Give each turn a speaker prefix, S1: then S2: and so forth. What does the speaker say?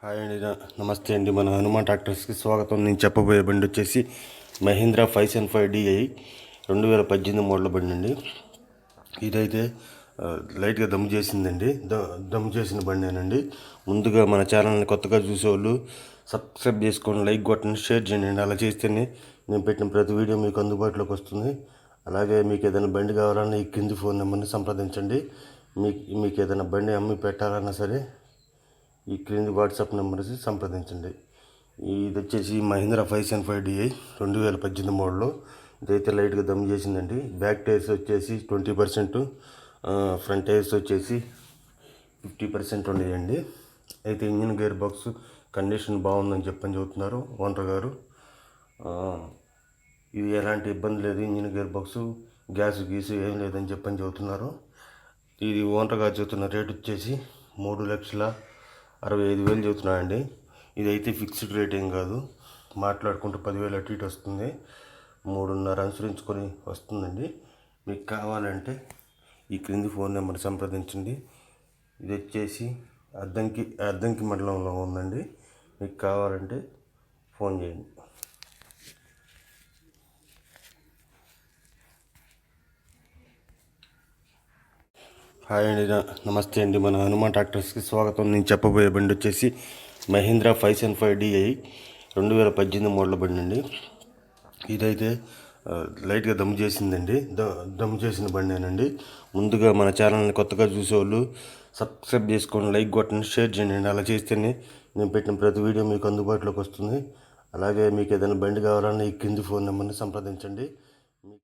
S1: Hi అండి, నమస్తే అండి. మన హనుమాన్ ట్రాక్టర్స్కి స్వాగతం. నేను చెప్పబోయే బండి వచ్చేసి మహీంద్రా 575DI 2018 మోడల్ బండి అండి. ఇదైతే లైట్గా దమ్ము చేసిందండి. దమ్ము చేసిన బండేనండి. ముందుగా మన ఛానల్ని కొత్తగా చూసేవాళ్ళు సబ్స్క్రైబ్ చేసుకొని లైక్ కొట్టండి, షేర్ చేయండి. అలా చేస్తేనే నేను పెట్టిన ప్రతి వీడియో మీకు అందుబాటులోకి వస్తుంది. అలాగే మీకు ఏదైనా బండి కావాలన్నా ఈ కింది ఫోన్ నెంబర్ని సంప్రదించండి. మీకు ఏదైనా బండి అమ్మి పెట్టాలన్నా సరే ఈ క్రింది వాట్సాప్ నెంబర్కి సంప్రదించండి. ఇది వచ్చేసి మహీంద్రా 575DI 2018 మోడల్. ఇదైతే లైట్గా దమ్ చేసిందండి. బ్యాక్ టైర్స్ వచ్చేసి 20%, ఫ్రంట్ టైర్స్ వచ్చేసి 50% ఉన్నాయండి. అయితే ఇంజిన్ గేర్ బాక్స్ కండిషన్ బాగుందని చెప్తున్నారు ఓనర్ గారు. ఇది ఎలాంటి ఇబ్బంది లేదు, ఇంజిన్ గేర్ బాక్స్ గ్యాస్ గీసు ఏం లేదని చెప్తున్నారు. ఇది ఓనర్ గారు చెబుతున్న రేట్ వచ్చేసి 3,65,000 చెబుతున్నాయండి. ఇదైతే ఫిక్స్డ్ రేట్ ఏం కాదు, మాట్లాడుకుంటే 10,000 అటు ఇటు వస్తుంది. 3.5 అనుసరించుకొని వస్తుందండి. మీకు కావాలంటే ఈ క్రింది ఫోన్ నెంబర్ సంప్రదించండి. ఇది వచ్చేసి అద్దంకి మండలంలో ఉందండి. మీకు కావాలంటే ఫోన్ చేయండి. హాయ్ అండి, నమస్తే అండి. మన హనుమాన్ ట్రాక్టర్స్కి స్వాగతం. నేను చెప్పబోయే బండి వచ్చేసి మహీంద్రా 575DI 2018 మోడల్ బండి అండి. ఇదైతే లైట్గా దమ్ము చేసిందండి. దమ్ము చేసిన బండేనండి. ముందుగా మన ఛానల్ని కొత్తగా చూసేవాళ్ళు సబ్స్క్రైబ్ చేసుకొని లైక్ కొట్టండి, షేర్ చేయండి. అలా చేస్తేనే నేను పెట్టిన ప్రతి వీడియో మీకు అందుబాటులోకి వస్తుంది. అలాగే మీకు ఏదైనా బండి కావాలన్నా ఈ కింది ఫోన్ నెంబర్ని సంప్రదించండి.